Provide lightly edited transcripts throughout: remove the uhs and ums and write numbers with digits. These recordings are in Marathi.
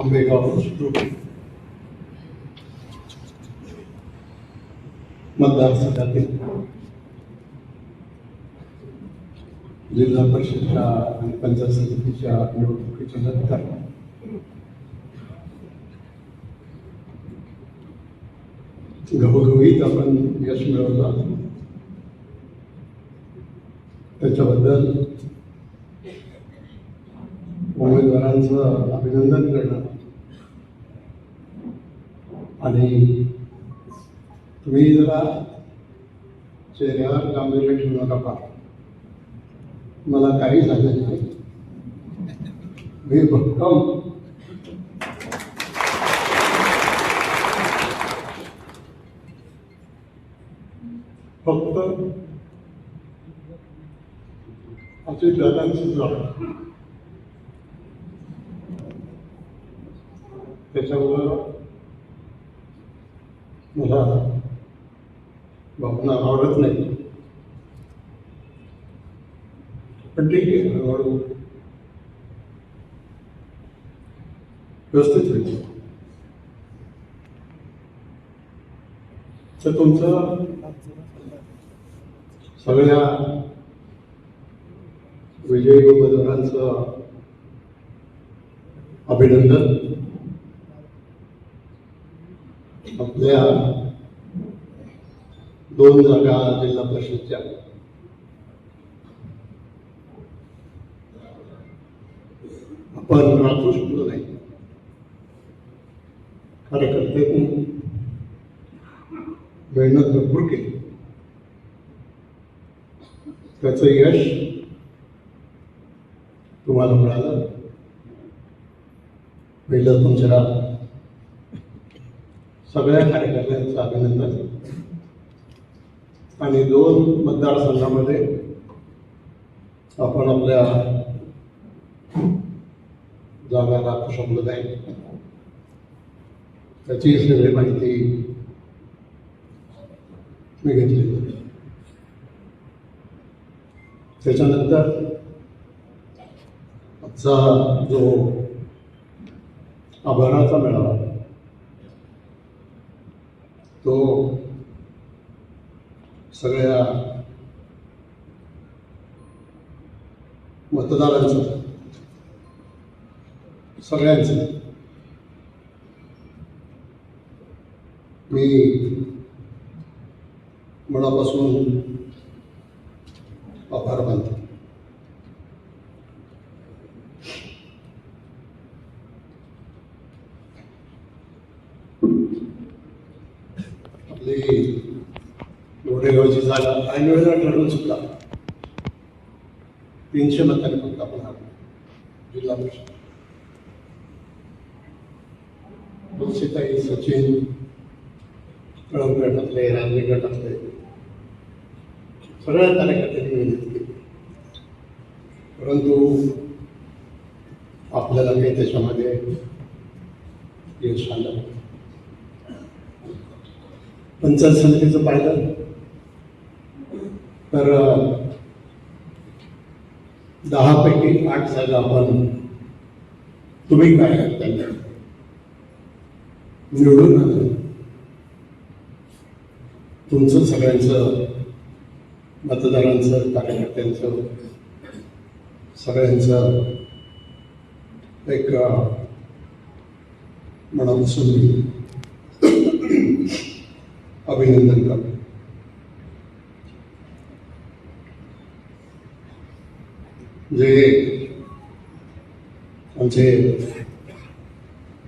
आंबेगाव सुद्रुक मतदारसंघातील जिल्हा परिषदच्या आणि पंचायत समितीच्या निवडणुकीच्या नंतर घवघवीत आपण यश मिळवलं, त्याच्याबद्दल उमेदवारांचं अभिनंदन करणं आणि तुम्ही जरा चेहऱ्यावर गांभीर्य ठेवू नका. मला काही झालं नाही, मी भक्कम फक्त अजित दादांची जात त्याच्यामुळं मला भावना आवडत नाही, पण ठीक आहे, हळूहळू व्यवस्थित होईल. तर तुमचं सगळ्या विजयी उमेदवारांचं अभिनंदन. आपल्या 2 जागा जिल्हा परिषदच्या आपण राखू शकलो नाही. कार्यकर्त्यांनी मेहनत भरपूर केली, त्याचं यश तुम्हाला मिळालं. पहिलं तुमच्या सगळ्या कार्यकर्त्यांचं अभिनंदन. आणि 2 मतदारसंघामध्ये आपण आपल्या जागा राखू शकलो नाही, त्याची सगळी माहिती मी घेतली. त्याच्यानंतर आजचा जो आभाराचा मेळावा तो सगळ्या मतदारांचं, सगळ्यांचं मी मनापासून आभार मानतो. आपली गोडेगावची जागा ऐन वेळेला ठरवून सुद्धा 300 मतांनी फक्त आपण हरलो जिल्हा परिषद. तुलसीताई, सचिन, कळम गटातले, राजनी गटातले सगळ्या कार्यकर्त्यांनी मेहनत केली, परंतु आपल्याला काही त्याच्यामध्ये यश आलं. पंचायत समितीचं पाहिलं तर 10 पैकी 8 जागा आपण तुम्ही काय करता निवडून आलं. तुमचं सगळ्यांचं, मतदारांचं, कार्यकर्त्यांचं, सगळ्यांचं एक मनापासून अभिनंदन करतो. जे आमचे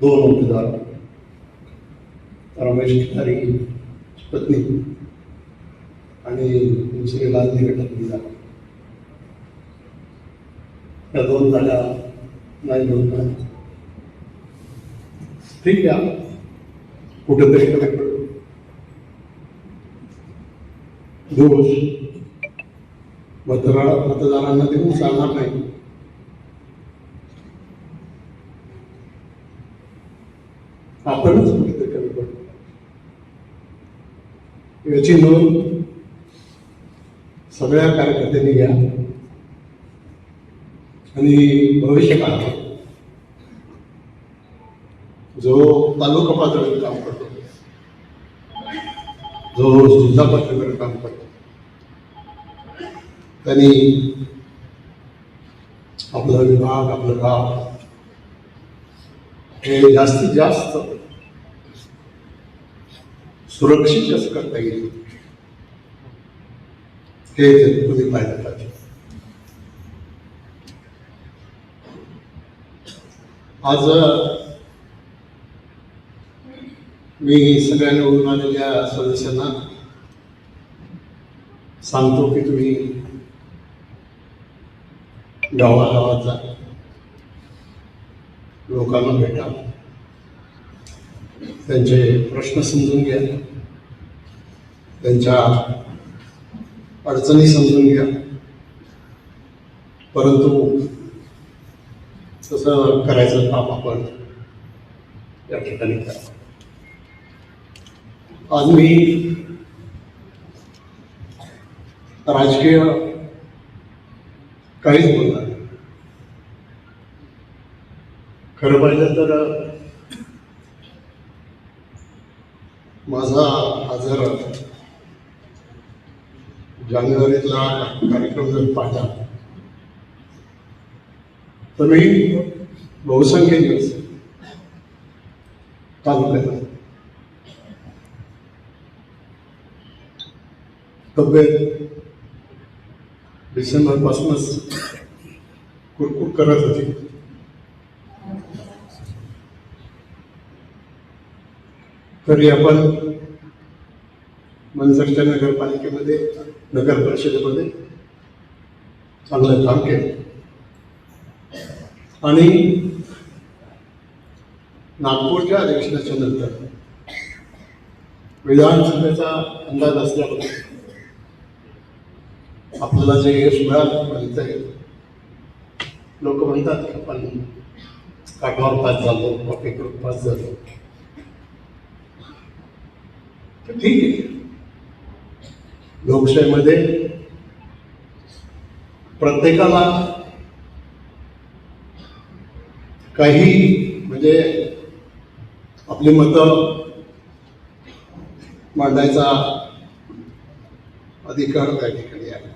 2 उमेदवार रमेश खिलारी पत्नी आणि दुसरी राजनी गटातली जागा, त्या 2 जागा नाही निवडून ठीक आहे, कुठेतरी कलेक्टर दोष मतदारांना देऊन चालणार नाही. आपणच कुठेतरी कमी पडतो, याची नोंद सगळ्या कार्यकर्त्यांनी घ्या आणि भविष्य काळात जो तालुका पातळीवर काम करतो, जो जिल्हा पातळीवर काम करतो, त्यांनी आपला विभाग, आपलं गाव हे जास्तीत जास्त सुरक्षित कसं करता येईल हे तुम्ही पाहिलं पाहिजे. आज मी सगळ्या निवडून आलेल्या सदस्यांना सांगतो की तुम्ही गावागावात जा, लोकांना भेटा, त्यांचे प्रश्न समजून घ्या, त्यांच्या अडचणी समजून घ्या, परंतु तसं करायचं काम आपण या ठिकाणी करा. आज मी राजकीय काहीच बोलणार नाही. खरं पाहिलं तर माझा हा जर जानेवारीतला कार्यक्रम जर पाहिला तर मी बहुसंख्य दिवस तालुक्यात तब्येत डिसेंबर पासूनच कुरकुर करत होती. तरी आपण मनसरच्या नगरपालिकेमध्ये, नगर परिषदेमध्ये चांगलं काम केलं आणि नागपूरच्या अधिवेशनाच्या नंतर विधानसभेचा अंदाज असल्यामुळे आपल्याला जे यश मिळालं म्हणतंय, लोक म्हणतात की आपण काठावर पास झालो, कॉपी करून पास झालो, तर ठीक आहे. लोकशाहीमध्ये प्रत्येकाला काही म्हणजे आपली मतं मांडायचा अधिकार त्या ठिकाणी आहे.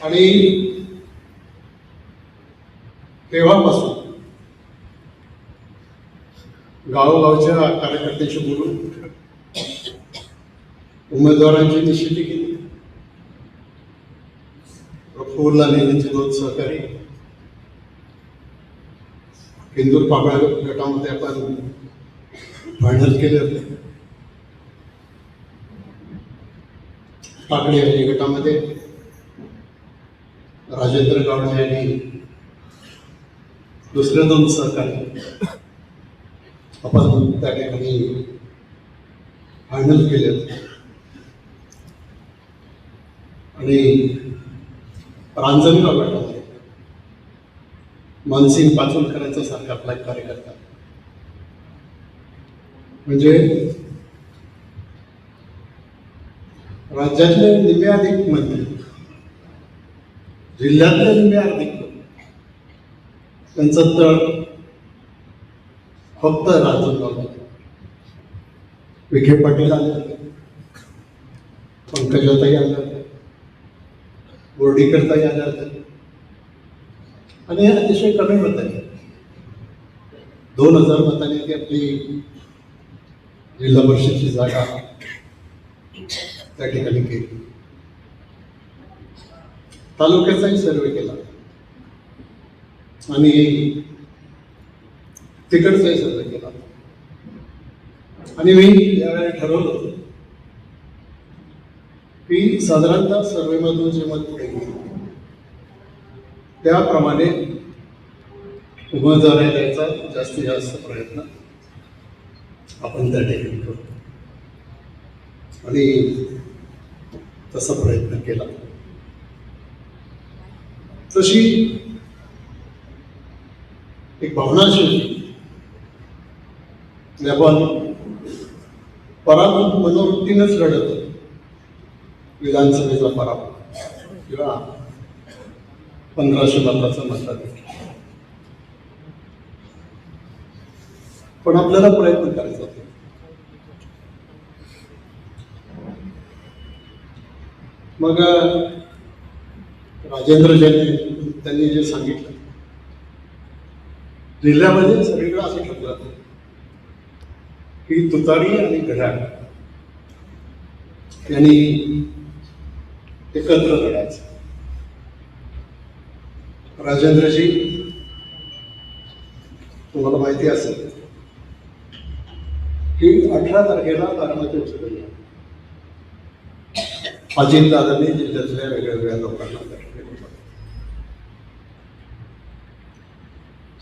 आणि तेव्हापासून गावोगावच्या कार्यकर्त्यांशी बोलून उमेदवारांची निश्चिती केली. प्रफुल्ला नेहमीचे 2 सहकारी इंदूर पाबळा गटामध्ये आपण फायनल केले होते. टाकळी यांनी गटामध्ये राजेंद्र गावडे यांनी दुसरे 2 सहकारी आपण त्या ठिकाणी फायनल केले होते. आणि रांजणगाव गटामध्ये मानसिंग पाचोलकरांचा सारखा आपला एक कार्यकर्ता, म्हणजे राज्यातले निम्म्याधिक मंत्री, जिल्ह्यातले निम्म्याधिक त्यांचं तळ फक्त रांजणगाव. विखे पाटील आले होते, पंकजाताई आल्या होत्या, बोर्डीकरताई आल्या होत्या आणि अतिशय कमी मतांनी 2000 मतांनी ती आपली जिल्हा परिषदेची जागा त्या ठिकाणी केली. तालुक्याचाही सर्वे केला आणि तिकडचाही सर्वे केला आणि मी यावेळी ठरवलं की साधारणतः सर्वेमधून जे मत पुढे गेले त्याप्रमाणे उमेदवार द्यायचा जास्तीत जास्त प्रयत्न आपण त्या ठिकाणी करू आणि तसा प्रयत्न केला. तशी एक भावना अशी होती आपण पराभूत मनोवृत्तीनंच लढत होतो. विधानसभेचा पराभव किंवा 1500 मताचं मतदान. पण आपल्याला प्रयत्न करायचा होता. मग राजेंद्र जैन त्यांनी जे सांगितलं, जिल्ह्यामध्ये सगळीकडे असं ठरलं की तुतारी आणि घड्याळ यांनी एकत्र लढायचं. राजेंद्रजी, तुम्हाला माहिती असेल की 18 तारखेला बारामती उचलली अजितदादांनी जिल्ह्यातल्या वेगवेगळ्या लोकांना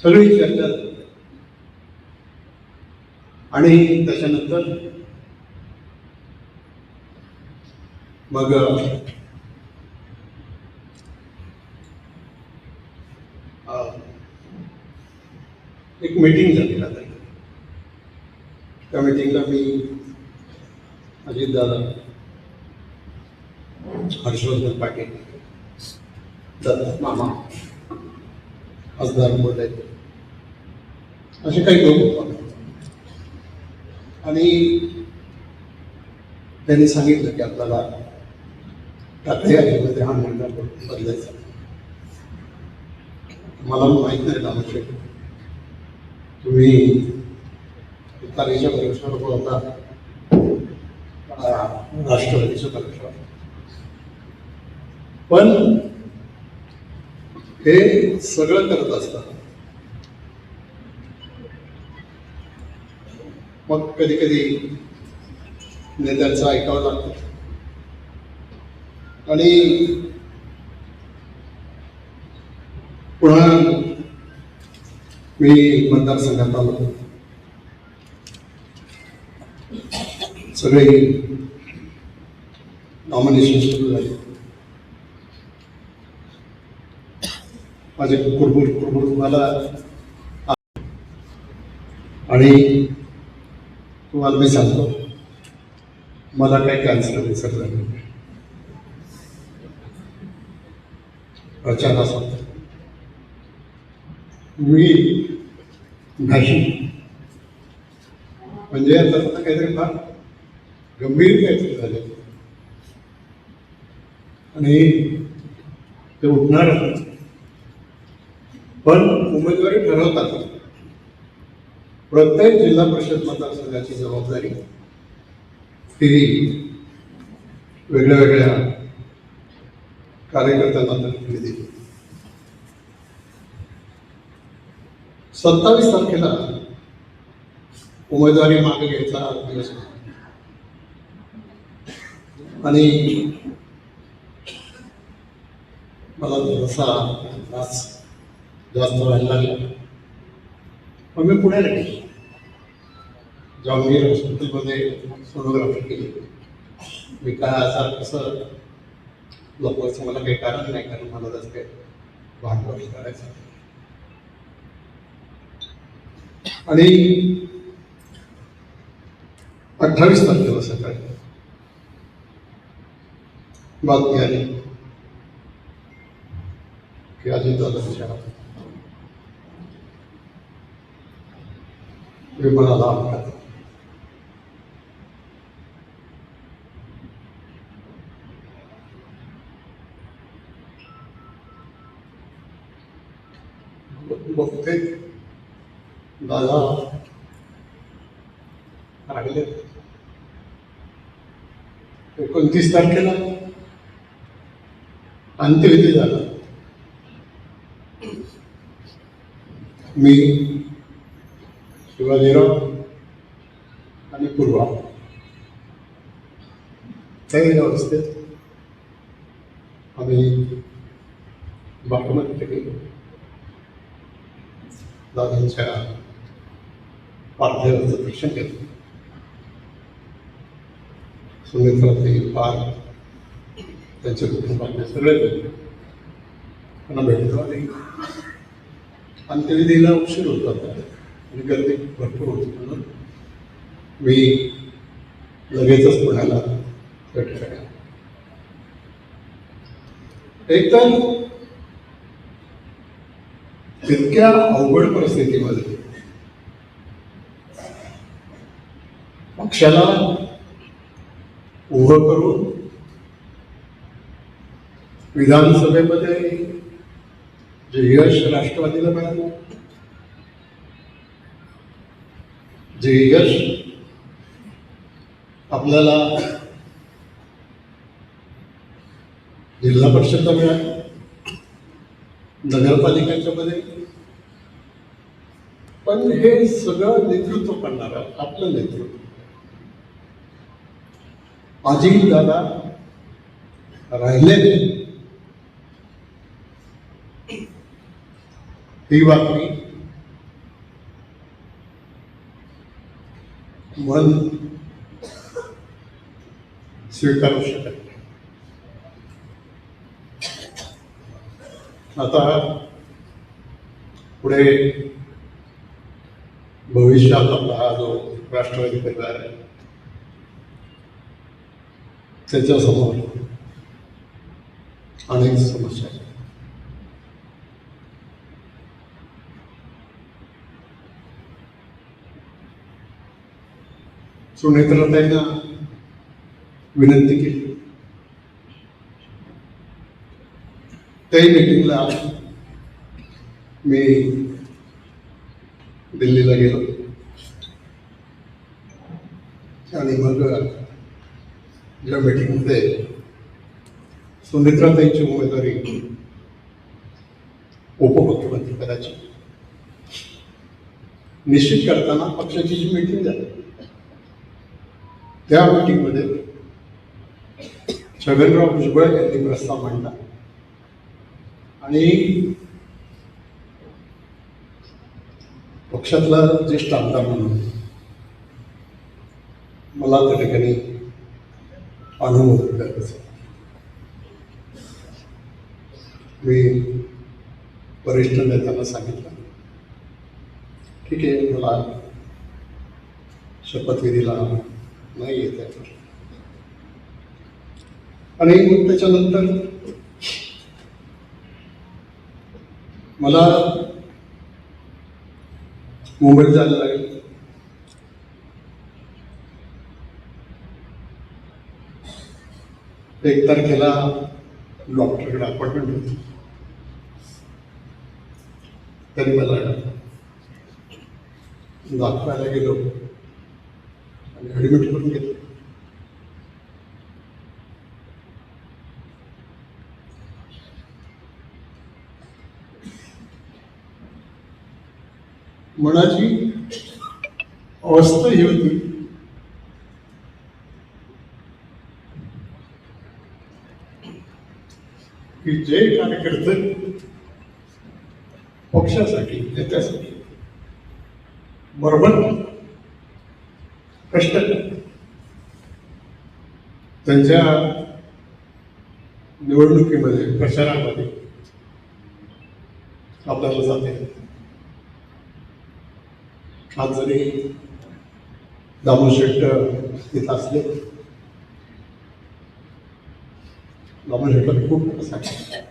सगळी चर्चा झाली. आणि त्याच्यानंतर मग एक मीटिंग झाली आता. त्या मीटिंगला मी, अजितदादा, हर्षवर्धन पाटील, दत्त मामा, खासदार बोलले, असे काही लोक होते. आणि त्यांनी सांगितलं की आपल्याला टाकळी आजीमध्ये हा निर्णय बदलायचा. मला माहीत नाही रामशेठ, तुम्ही तुतारीच्या परीक्षेवर बोलता, राष्ट्रवादीच्या परीक्षेवर, पण हे सगळं करत असताना मग कधी कधी नेत्यांचं ऐकावं लागतं. आणि पुन्हा मी मतदारसंघात आलो. सगळे नॉमिनेशन सुरू झाले. माझे कुरबुर मला, आणि तुम्हाला मी सांगतो, मला काही कॅन्सर विसरलं नाही. प्रचार असा मी भाषी म्हणजे आता काहीतरी फार गंभीर काहीतरी झाले आणि ते उठणार. पण उमेदवारी ठरवतात. प्रत्येक जिल्हा परिषद मतदारसंघाची जबाबदारी ही वेगळ्या वेगळ्या कार्यकर्त्यांना दिली. 27 तारखेला उमेदवारी मागे घ्यायचा दिवस आणि मला थोडासा त्रास जास्त व्हायला लागला. पण मी पुण्याला गेलो. जहांगीर हॉस्पिटलमध्ये सोनोग्राफी केली. मी काय असं कसं लपवायचं मला काही कारण नाही, कारण मला त्याचं काही भांडवल करायचं. आणि 28 तारखेला सकाळी बातमी आली की अजितदादांच्या विमानाला अपघात. बहुतेक दादा राहिले. 29 तारखेला अंत्यविधी झाला. मी, शिवाजीराव आणि पूर्वा काही अवस्थेत आम्ही बारामतीत गेलो. दादांच्या पार्थिवाचं दर्शन केलं. सुमित्राचे पार त्यांच्या कुटुंबातले सगळे त्यांना भेटतो. आणि अंत्यविधीला उशीर होता आणि गर्दी भरपूर होती, म्हणून मी लगेचच पुण्याला त्या ठिकाणी. एक तर इतक्या अवघड परिस्थितीमध्ये पक्षाला उभं करून विधानसभेमध्ये जे यश राष्ट्रवादीला मिळालं, जे यश आपल्याला जिल्हा परिषदला मिळालं, नगरपालिकांच्या मध्ये, पण हे सगळं नेतृत्व करणारं आपलं नेतृत्व अजित दादा राहिले. ही बातमी मन स्वीकारू शकत नाही. आता पुढे भविष्यात आपला हा जो राष्ट्रवादी परिवार आहे त्याच्यासमोर अनेक समस्या आहेत. सुनेत्राताईंना विनंती केली, त्याही मीटिंगला मी दिल्लीला गेलो आणि मग या मीटिंगमध्ये सुनेत्राताईंची उमेदवारी उपमुख्यमंत्री पदाची निश्चित करताना पक्षाची जी मीटिंग झाली त्या मीटिंगमध्ये छगनराव भुजबळ यांनी प्रस्ताव मांडला आणि पक्षातला ज्येष्ठ आमदार म्हणून मला त्या ठिकाणी अनुमोदन करायचं. मी वरिष्ठ नेत्यांना सांगितलं, ठीक आहे, मला शपथविधीला नाही येत आहे. आणि मग त्याच्यानंतर मला मुंबईत जायला लागेल. एक तारखेला डॉक्टरकडे अपॉइंटमेंट होती, तरी मला दाखवायला गेलो आणि ॲडमिट करून घेतलं. मनाची अवस्था ही होती की जे कार्यकर्ते पक्षासाठी नेत्यासाठी बरोबर कष्ट त्यांच्या निवडणुकीमध्ये प्रचारामध्ये आपल्याला जाते. आज जरी दामोदर शेठ तिथं असले, दामोदर शेठला खूप सांगितलं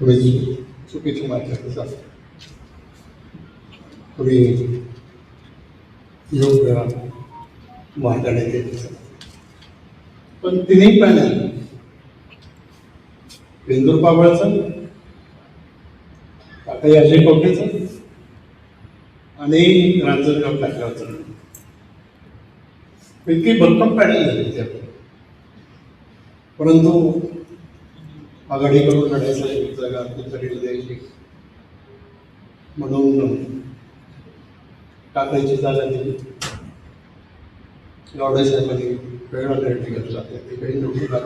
तुम्ही चुकीची माहिती जा, तुम्ही योग्य मार्गाने केली. पण तिन्ही पॅनल बेंदूर पाबळचं, काका अजय कवटेचं आणि रांजणगाव टाकल्याचं इतकी भक्कम पॅनल झाली त्यात. परंतु आघाडी करून लढायसाठी एक जागा कुठतरी द्यायची म्हणून टाकायची जागा दिली. गावडे साहेबांनी वेगळा निर्णय घेतला, ते काही नोटीला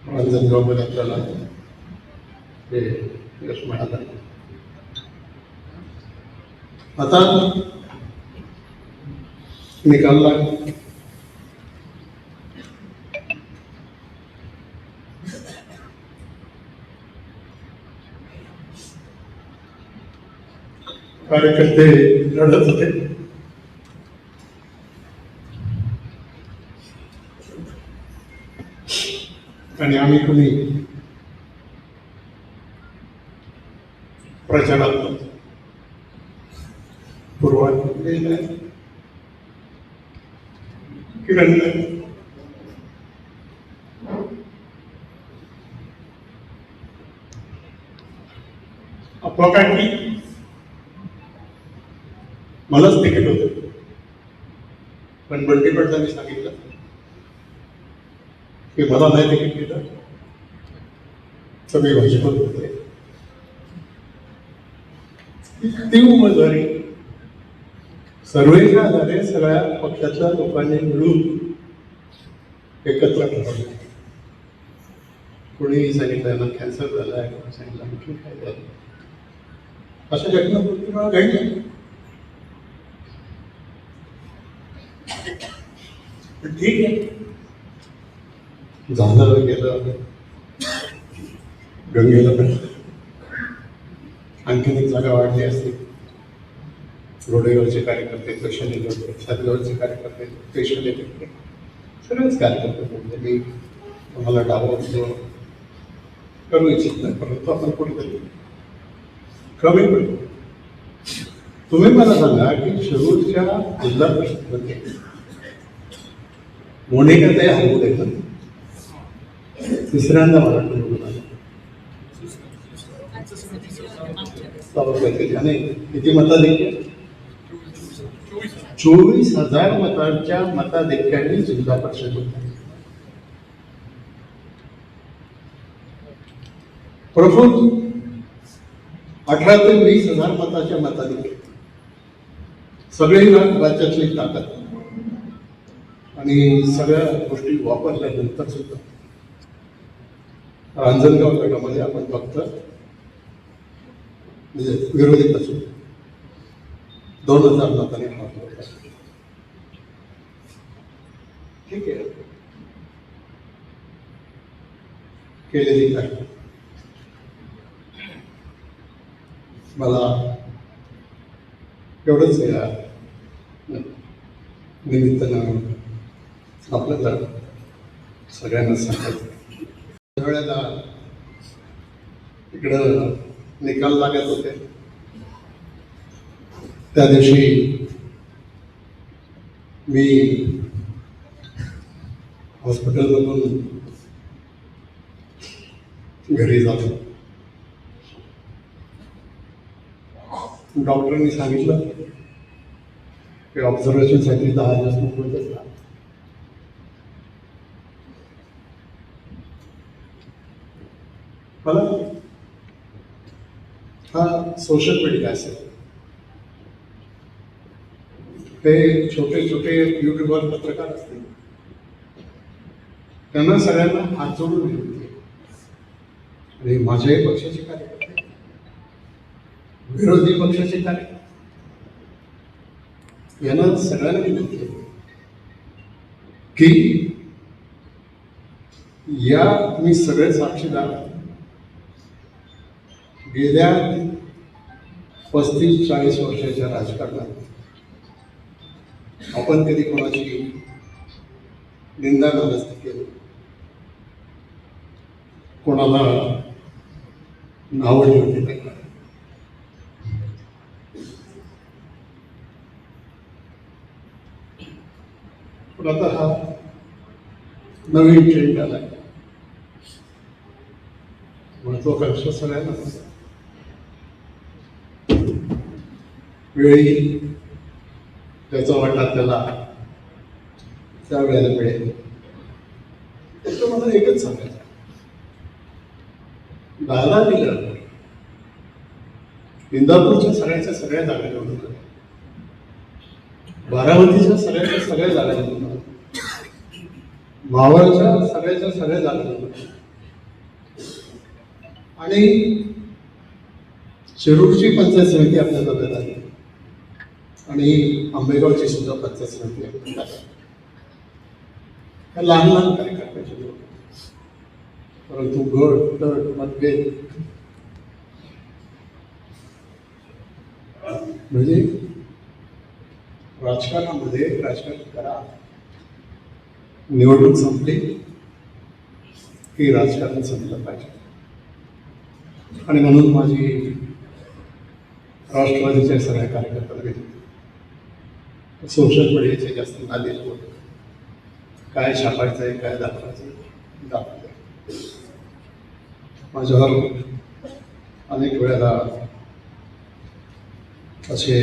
रांजणगावमध्ये आपल्याला हे यश मिळालं. आता निकाल लागला. कार्यकर्ते लढत होते, आणि आम्ही कुणी प्रचारात म्हणजे नाही किरण नाही. अफवा काढली, मलाच तिकीट होतं, पण बंटी पाटलांनी सांगितलं की मला नाही तिकीट दिलं, सगळी भाजपत होते. ती उमेदवारी सर्वेच्या आधारे सगळ्या पक्षाच्या लोकांनी मिळून एकत्र ठरवली. कोणी सांगितलं ना कॅन्सर झाला आहे, कोणी सांगितलं आणखी काय झालं, अशा घटना पूर्ण घडल्या. ठीक आहे, झालं गेलं, गंगेला पण आणखीन एक जागा वाढली असते. रोडेवरचे कार्यकर्ते पेशल येत होते, छातीवरचे कार्यकर्ते पेशल येत होते, सगळेच कार्यकर्ते. म्हणजे मी तुम्हाला डावं करू इच्छित नाही, परंतु आपण कुठेतरी कमी पडतो. तुम्ही मला सांगा की शिरूरच्या जिल्हा परिषदेमध्ये मोनिकाताई हरवले ना, तिसऱ्यांदा मला निवडून आलं. आणि किती मताधिक्य? 24,000 मतांच्या मताधिक्याने जिल्हा परिषद होती. प्रफुल्ल 18 ते 20,000 मताच्या मताधिक्य. सगळी राज्यातली ताकद आणि सगळ्या गोष्टी वापरल्यानंतर सुद्धा रांजणगाव गटामध्ये आपण फक्त विरोधी असून 2,000 मतांनी हरलो. ठीक आहे, केलेली काय मला एवढंच या निमित्तानं आपल्याला सगळ्यांना सांगायचं. वेळेला इकडं निकाल लागत होते, त्या दिवशी मी हॉस्पिटलमधून घरी जातो. डॉक्टरांनी सांगितलं की ऑब्झर्वेशनसाठी 10 दिवस मुंबईत असतात. मला हा सोशल मीडिया असेल, ते छोटे छोटे युट्यूबर पत्रकार असतील, त्यांना सगळ्यांना हात जोडून विनंती आहे. आणि माझ्याही पक्षाचे कार्यकर्ते, विरोधी पक्षाचे कार्यकर्ते, यांना सगळ्यांना विनंती आहे की या तुम्ही सगळे साक्षीदार गेल्या 35-40 वर्षाच्या राजकारणात आपण कधी कोणाची निंदा नालस्ती केली, कोणाला नावं ठेवली नाही. पण आता हा नवीन ट्रेंड आलाय. महत्वाकांक्षा सगळ्यांना वेळी त्याचा वाटा त्याला त्या वेळेला मिळेल. त्याचं मला एकच सांगायचं, 10 दिलं इंदापूरच्या सगळ्या जागा निवडून, बारामतीच्या सगळ्या जागा निवडून, मावळच्या सगळ्या जागा निवडून, आणि शिरूरची पंचायत समिती आपल्या ताब्यात आली आणि आंबेगावची सुद्धा पंचायत समिती आपल्या ताब्यात. लहान लहान कार्यकर्त्याचे लोक, परंतु गट तट मतभेद म्हणजे राजकारणामध्ये राजकारण करा, निवडणूक संपली की राजकारण संपलं पाहिजे. आणि म्हणून माझी राष्ट्रवादीच्या सगळ्या कार्यकर्त्यांना विनंती, सोशल मीडियाचे जास्त नादी होत काय छापायचं आहे काय दाखवायचं दाखवलं. माझ्यावर अनेक वेळेला असे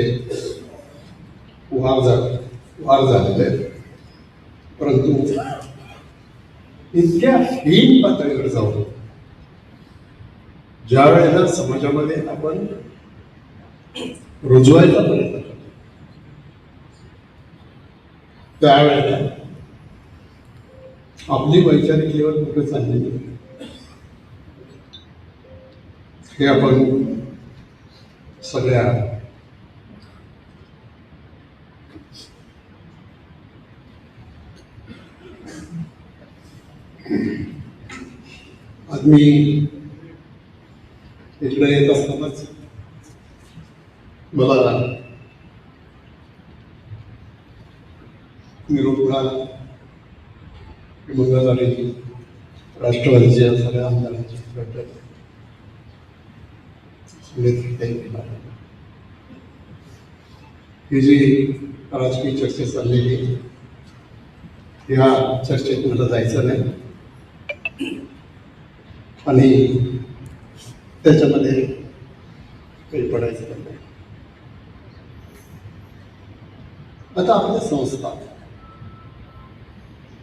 वार झालेले आहेत, परंतु इतक्या हीन पातळीवर जाऊन ज्या वेळेला समाजामध्ये आपण रुजवायचा प्रयत्न करतो त्यावेळेला आपली वैचारिक लेवल कुठे चाललेली हे आपण सगळ्या आज मी इकडे येत असतानाच मला निरोप मिळाला की मंगळवारी राष्ट्रवादीच्या सगळ्या आमदारांची बैठक ही जी राजकीय चर्चा चाललेली या चर्चेत मला जायचं नाही आणि त्याच्यामध्ये काही पडायचं नाही. आता आपल्या संस्था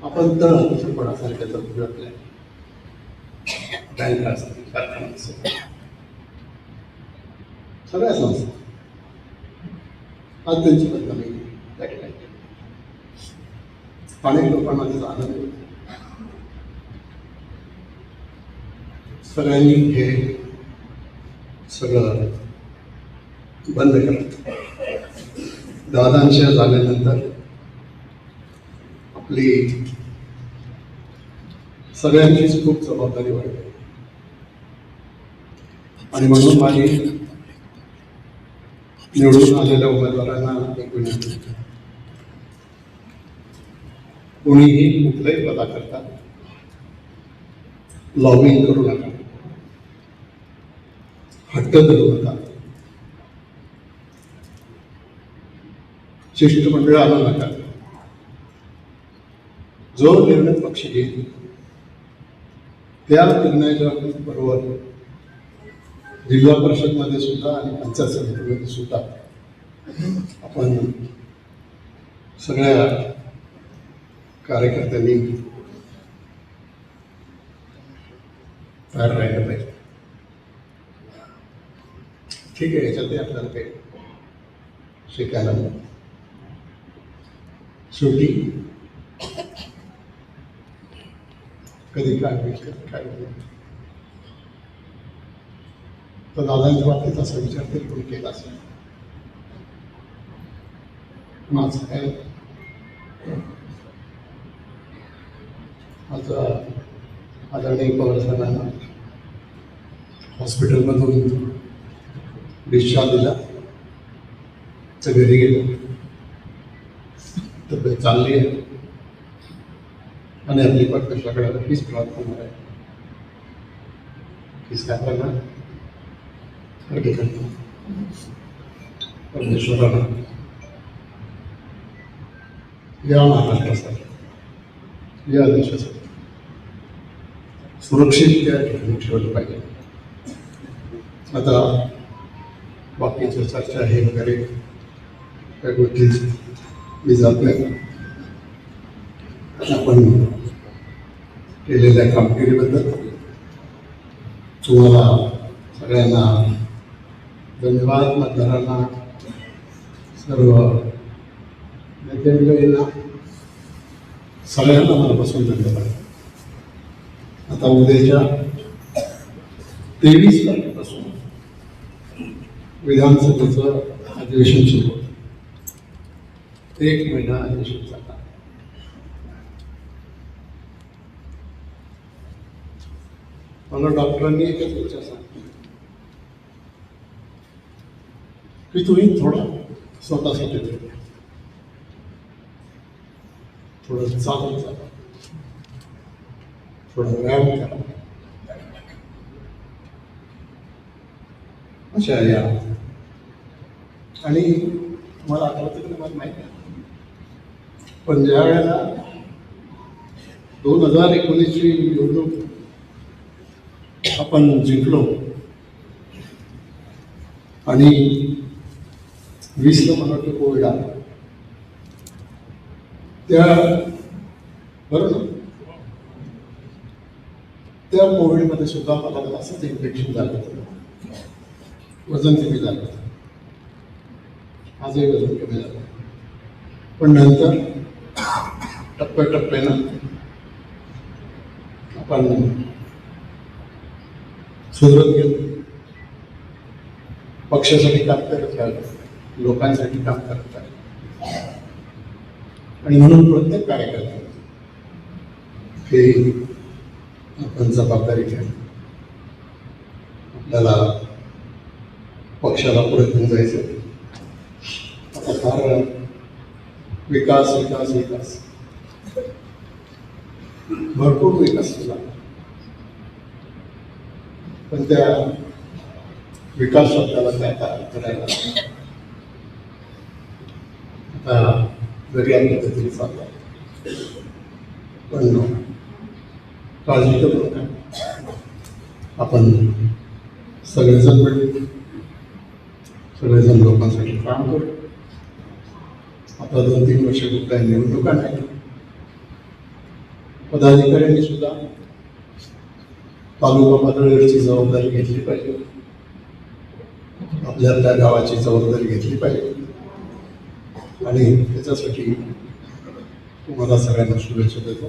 आपण तळपणासारख्या जपू आपल्या बँका असतील कारखाना असेल सगळ्या संस्था आज त्यांची बदनामी अनेक लोकांना त्याचा आनंद होतो. सगळ्यांनी हे सगळं बंद करा. दादांच्या झाल्यानंतर आपली सगळ्यांचीच खूप जबाबदारी वाढते आणि म्हणून माझी निवडून आलेल्या उमेदवारांना एक विनंती, कोणीही कुठल्याही पदाकरता लॉबिंग करू नका, हट्ट धरू नका, शिष्टमंडळ आणू नका. जो निर्णय पक्ष घेईल त्या निर्णयाच्या बरोबर जिल्हा परिषदमध्ये सुद्धा आणि पंचायत समितीमध्ये सुद्धा आपण सगळ्या कार्यकर्त्यांनी तयार राहायला पाहिजे. ठीक आहे, याच्यातही आपल्याला काही शिकायला मिळतं. शेवटी कधी काय होईल कधी काय होईल तर दादांच्या बाबतीत असा विचार तरी कोणी केला असेल. माझं काय माझा आदरणीय पवार साहेबांना हॉस्पिटलमधून डिस्चार्ज दिला तर घरी गेलो, तब्येत चालली आहे आणि आपली पण कशाकडे हीच प्रार्थना आहे हीच काय करणार परमेश्वराला या महाराष्ट्रासाठी या देशासाठी सुरक्षित त्या ठिकाणी ठेवलं पाहिजे. आता बाकीच्या चर्चा हे वगैरे काही गोष्टी मी जात नाही. आपण केलेल्या कामगिरीबद्दल तुम्हाला सगळ्यांना धन्यवाद. मतदारांना सर्व नेत्यांना सगळ्यांना मनापासून धन्यवाद. आता उद्याच्या 23 तारखेपासून विधानसभेचं अधिवेशन सुरू होतं. 1 महिना अधिवेशन चालणार. मला डॉक्टरांनी एकच विचार सांगितलं की तुम्ही थोडं स्वतःसाठी थोडं चालत चाला, थोडा व्यायाम करा, अशा या. आणि मला आठवतं की मला माहिती आहे पण ज्या वेळेला 2019ची निवडणूक आपण जिंकलो आणि 20ला मला वाटतं कोविड आला, त्या बरोबर त्या कोविडमध्ये सुद्धा मला असंच इन्फेक्शन झालं होतं, वजन कमी झालं होतं, आजही वजन कमी झालं, पण नंतर टप्प्याटप्प्यानं आपण सुधरत गेलो, पक्षासाठी काम करत राहिलो, लोकांसाठी काम करत राहिलो आणि म्हणून प्रत्येक कार्यकर्ता हे आपण जबाबदारी घ्या, आपल्याला पक्षाला पुढे घेऊन जायचं. आता फार विकास विकास विकास भरपूर विकास केला, पण त्या विकास शब्दाला काय करायला आता वेगळ्या पद्धतीने चालला, पण काळजी करू नका, आपण सगळेजण मिळून सगळेजण लोकांसाठी काम करू. आता 2-3 वर्ष कुठल्या निवडणुका नाही, पदाधिकाऱ्यांनी सुद्धा तालुका पातळीवरची जबाबदारी घेतली पाहिजे, आपल्या गावाची जबाबदारी घेतली पाहिजे आणि त्याच्यासाठी तुम्हाला सगळ्यांना शुभेच्छा देतो.